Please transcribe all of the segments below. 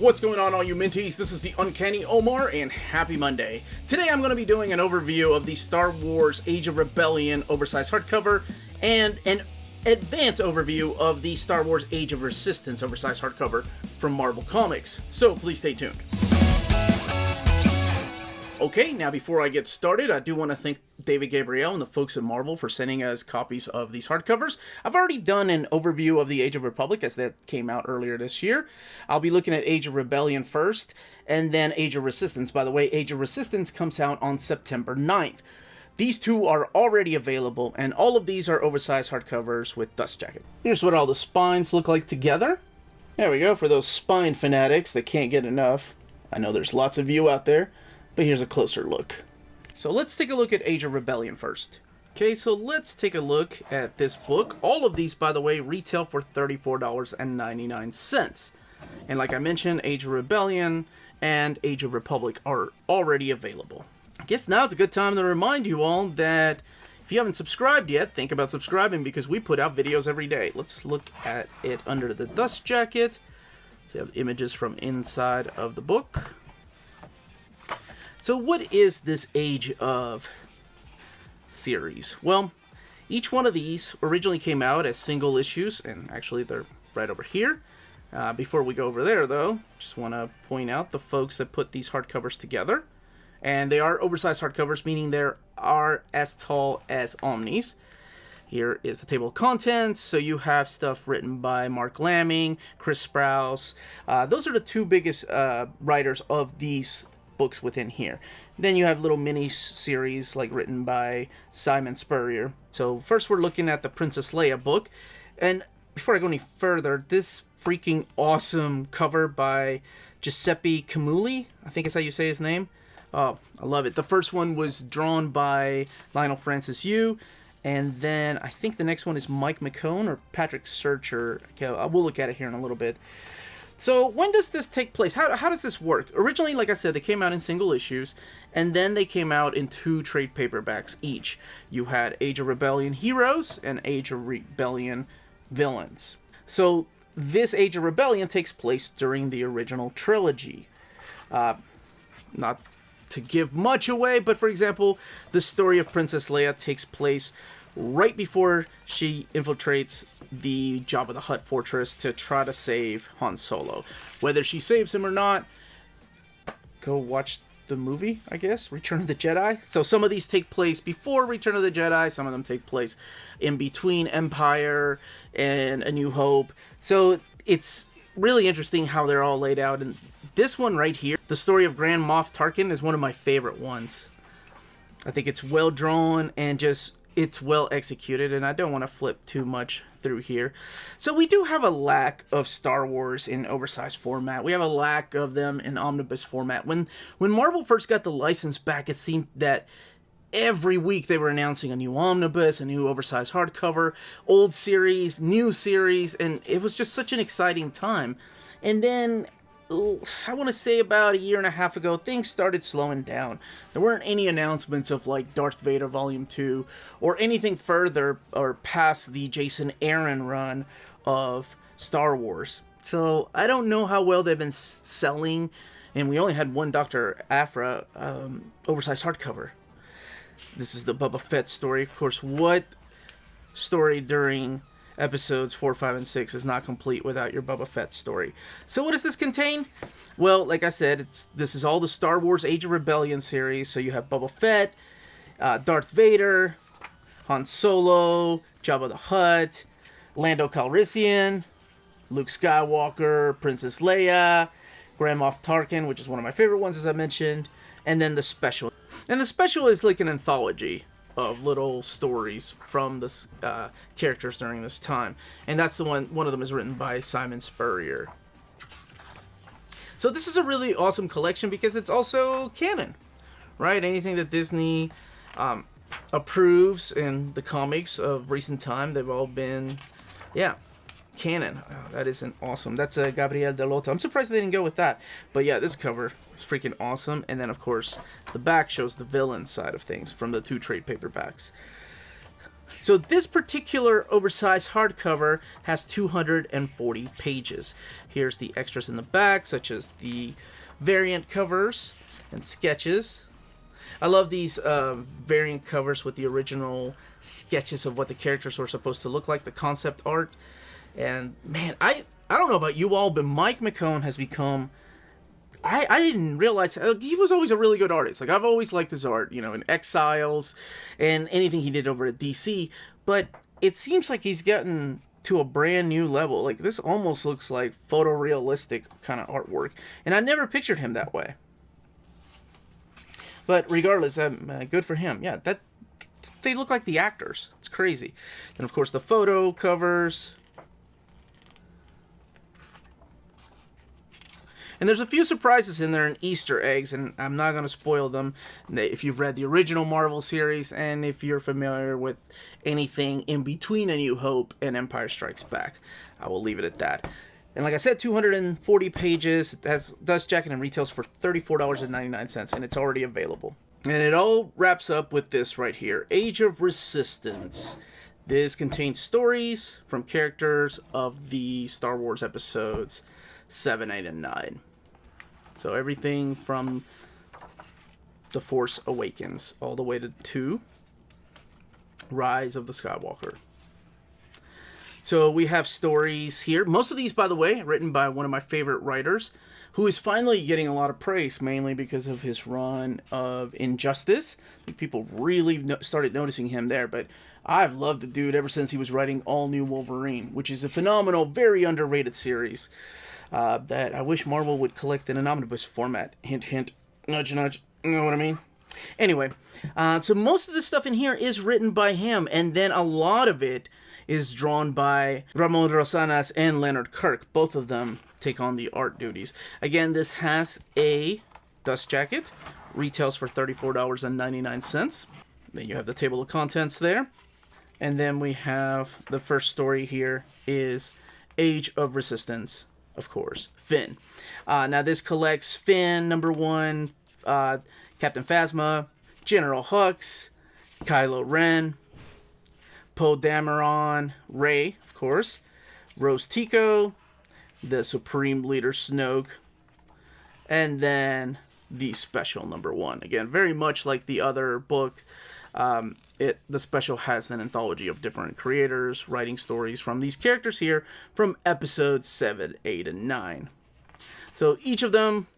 What's going on, all you minties? This is the Uncanny Omar, and happy Monday. Today I'm going to be doing an overview of the Star Wars Age of Rebellion oversized hardcover, and an advanced overview of the Star Wars Age of Resistance oversized hardcover from Marvel Comics. So please stay tuned. Okay, now before I get started, I do want to thank David Gabriel and the folks at Marvel for sending us copies of these hardcovers. I've already done an overview of the Age of Republic, as that came out earlier this year. I'll be looking at Age of Rebellion first, and then Age of Resistance. By the way, Age of Resistance comes out on September 9th. These two are already available, and all of these are oversized hardcovers with dust jacket. Here's what all the spines look like together. There we go, for those spine fanatics that can't get enough. I know there's lots of you out there. But here's a closer look. So let's take a look at Age of Rebellion first. Okay, so let's take a look at this book. All of these, by the way, retail for $34.99. And like I mentioned, Age of Rebellion and Age of Republic are already available. I guess now's a good time to remind you all that if you haven't subscribed yet, think about subscribing, because we put out videos every day. Let's look at it under the dust jacket. So you have images from inside of the book. So what is this Age of series? Well, each one of these originally came out as single issues, and actually they're right over here. Before we go over there, though, just want to point out the folks that put these hardcovers together. And they are oversized hardcovers, meaning they are as tall as Omnis. Here is the table of contents. So you have stuff written by Mark Lamming, Chris Sprouse. Those are the two biggest writers of these books within here. Then you have little mini series like written by Simon Spurrier. So first we're looking at the Princess Leia book, and before I go any further, this freaking awesome cover by Giuseppe Camulli, I think is how you say his name. Oh, I love it. The first one was drawn by Lionel Francis Yu, and then I think the next one is Mike McCone or Patrick Searcher. Okay, we'll look at it here in a little bit. So when does this take place? How does this work? Originally, like I said, they came out in single issues, and then they came out in 2 trade paperbacks each. You had Age of Rebellion Heroes and Age of Rebellion Villains. So this Age of Rebellion takes place during the original trilogy. Not to give much away, but for example, the story of Princess Leia takes place right before she infiltrates the Jabba the Hutt fortress to try to save Han Solo. Whether she saves him or not, go watch the movie, I guess, Return of the Jedi. So some of these take place before Return of the Jedi, some of them take place in between Empire and A New Hope. So it's really interesting how they're all laid out. And this one right here, the story of Grand Moff Tarkin, is one of my favorite ones. I think it's well drawn and just it's well executed, and I don't want to flip too much through here. So we do have a lack of Star Wars in oversized format. We have a lack of them in omnibus format. When Marvel first got the license back, it seemed that every week they were announcing a new omnibus, a new oversized hardcover, old series, new series, and it was just such an exciting time. And then I want to say about a year and a half ago, things started slowing down. There weren't any announcements of like Darth Vader Volume 2 or anything further or past the Jason Aaron run of Star Wars. So I don't know how well they've been selling, and we only had one Dr. Aphra oversized hardcover. This is the Boba Fett story. Of course, what story during episodes 4, 5, and 6 is not complete without your Boba Fett story. So what does this contain? Well, like I said, this is all the Star Wars Age of Rebellion series. So you have Boba Fett, Darth Vader, Han Solo, Jabba the Hutt, Lando Calrissian, Luke Skywalker, Princess Leia, Grand Moff Tarkin, which is one of my favorite ones, as I mentioned, and then the special. And the special is like an anthology of little stories from the characters during this time, and that's the one of them is written by Simon Spurrier. So this is a really awesome collection because it's also canon, right? Anything that Disney approves in the comics of recent time, they've all been, canon. Oh, that isn't awesome. That's Gabriel Delotto. I'm surprised they didn't go with that. But yeah, this cover is freaking awesome. And then, of course, the back shows the villain side of things from the 2 trade paperbacks. So this particular oversized hardcover has 240 pages. Here's the extras in the back, such as the variant covers and sketches. I love these variant covers with the original sketches of what the characters were supposed to look like, the concept art. And man, I don't know about you all, but Mike McKone has become... I didn't realize he was always a really good artist. Like, I've always liked his art, you know, in Exiles and anything he did over at DC. But it seems like he's gotten to a brand new level. Like, this almost looks like photorealistic kind of artwork. And I never pictured him that way. But regardless, good for him. Yeah, they look like the actors. It's crazy. And of course, the photo covers. And there's a few surprises in there and Easter eggs, and I'm not going to spoil them if you've read the original Marvel series and if you're familiar with anything in between A New Hope and Empire Strikes Back. I will leave it at that. And like I said, 240 pages. It has dust jacket and retails for $34.99, and it's already available. And it all wraps up with this right here, Age of Resistance. This contains stories from characters of the Star Wars episodes 7, 8, and 9. So everything from The Force Awakens all the way to 2, Rise of the Skywalker. So we have stories here. Most of these, by the way, written by one of my favorite writers, who is finally getting a lot of praise, mainly because of his run of Injustice. I think people really started noticing him there, but I've loved the dude ever since he was writing All New Wolverine, which is a phenomenal, very underrated series. That I wish Marvel would collect in an omnibus format. Hint, hint, nudge, nudge. You know what I mean? Anyway, so most of the stuff in here is written by him, and then a lot of it is drawn by Ramon Rosanas and Leonard Kirk. Both of them take on the art duties. Again, this has a dust jacket. Retails for $34.99. Then you have the table of contents there. And then we have the first story here is Age of Resistance. Of course, Finn. Now this collects Finn, number 1, Captain Phasma, General Hux, Kylo Ren, Poe Dameron, Rey, of course, Rose Tico, the Supreme Leader Snoke, and then the special number 1. Again, very much like the other books, the special has an anthology of different creators writing stories from these characters here from episodes 7, 8, and 9. So each of them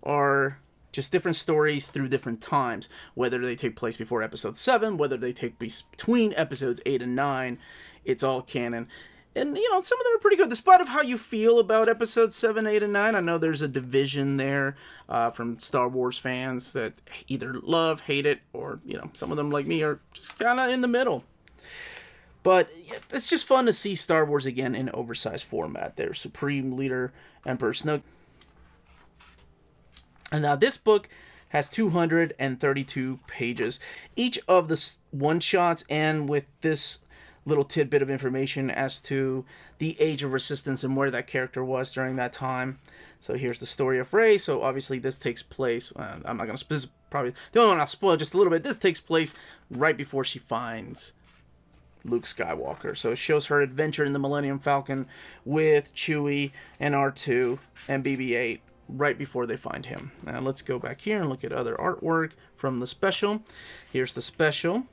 are just different stories through different times, whether they take place before episode 7, whether they take place between episodes 8 and 9, it's all canon. And, you know, some of them are pretty good, despite of how you feel about episodes 7, 8, and 9. I know there's a division there from Star Wars fans that either love, hate it, or, you know, some of them, like me, are just kind of in the middle. But yeah, it's just fun to see Star Wars again in oversized format. There's Supreme Leader Emperor Snoke. And now this book has 232 pages. Each of the one-shots, and with this little tidbit of information as to the Age of Resistance and where that character was during that time. So here's the story of Rey. So obviously this takes place, I'm not going to, probably the only one I'll spoil just a little bit. This takes place right before she finds Luke Skywalker. So it shows her adventure in the Millennium Falcon with Chewie and R2 and BB-8 right before they find him. Now let's go back here and look at other artwork from the special. Here's the special,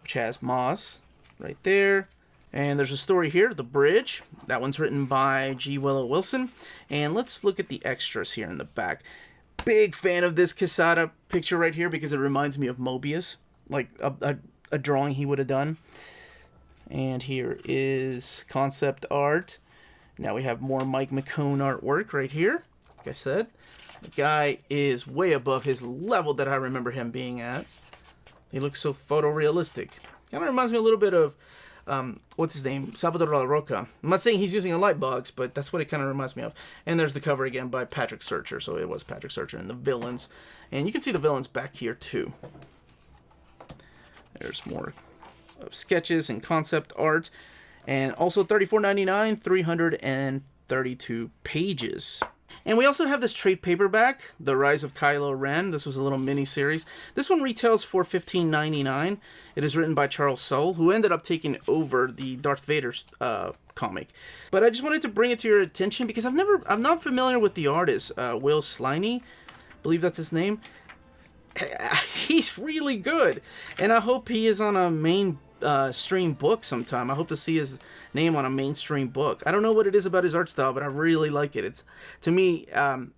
which has Maz right there. And there's a story here, The Bridge. That one's written by G. Willow Wilson. And let's look at the extras here in the back. Big fan of this Quesada picture right here because it reminds me of Mobius, like a drawing he would have done. And here is concept art. Now we have more Mike McKone artwork right here. Like I said, the guy is way above his level that I remember him being at. He looks so photorealistic. Kind of reminds me a little bit of, what's his name? Salvador La Roca. I'm not saying he's using a light box, but that's what it kind of reminds me of. And there's the cover again by Patrick Searcher. So it was Patrick Searcher and the villains. And you can see the villains back here too. There's more of sketches and concept art. And also $34.99, 332 pages. And we also have this trade paperback, The Rise of Kylo Ren. This was a little mini-series. This one retails for $15.99. It is written by Charles Soule, who ended up taking over the Darth Vader comic. But I just wanted to bring it to your attention because I'm not familiar with the artist, Will Sliney. I believe that's his name. He's really good, and I hope he is on a mainstream book sometime. I hope to see his name on a mainstream book. I don't know what it is about his art style, but I really like it. It's, to me, I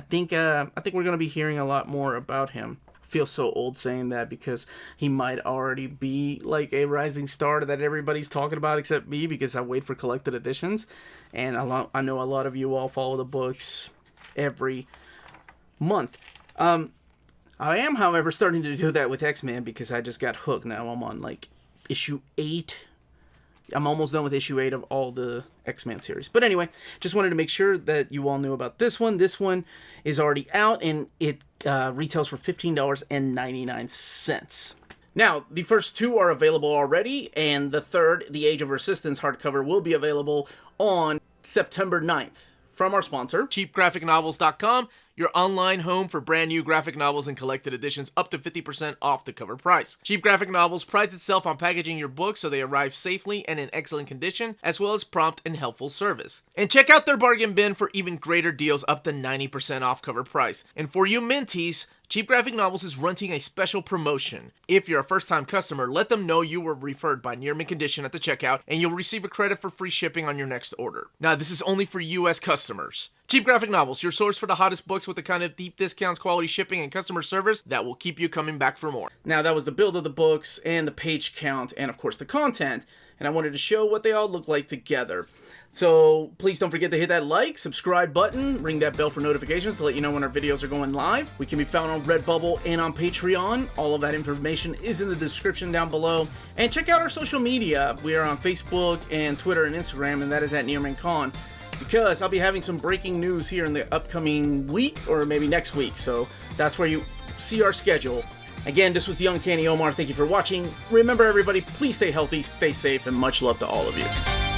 think we're gonna be hearing a lot more about him. I feel so old saying that because he might already be like a rising star that everybody's talking about except me, because I wait for collected editions, and I know a lot of you all follow the books every month. I am, however, starting to do that with X-Men because I just got hooked. Now I'm on, like, issue 8. I'm almost done with issue 8 of all the X-Men series. But anyway, just wanted to make sure that you all knew about this one. This one is already out, and it retails for $15.99. Now, the first 2 are available already, and the third, The Age of Resistance hardcover, will be available on September 9th. From our sponsor, cheapgraphicnovels.com, your online home for brand new graphic novels and collected editions up to 50% off the cover price. Cheap Graphic Novels prides itself on packaging your books so they arrive safely and in excellent condition, as well as prompt and helpful service. And check out their bargain bin for even greater deals up to 90% off cover price. And for you minties, Cheap Graphic Novels is running a special promotion. If you're a first-time customer, let them know you were referred by Near Mint Condition at the checkout, and you'll receive a credit for free shipping on your next order. Now, this is only for U.S. customers. Cheap Graphic Novels, your source for the hottest books with the kind of deep discounts, quality shipping, and customer service that will keep you coming back for more. Now, that was the build of the books and the page count and, of course, the content. And I wanted to show what they all look like together. So please don't forget to hit that like, subscribe button, ring that bell for notifications to let you know when our videos are going live. We can be found on Redbubble and on Patreon. All of that information is in the description down below. And check out our social media. We are on Facebook and Twitter and Instagram, and that is at NearMintCon. Because I'll be having some breaking news here in the upcoming week, or maybe next week. So that's where you see our schedule. Again, this was the Uncanny Omar. Thank you for watching. Remember, everybody, please stay healthy, stay safe, and much love to all of you.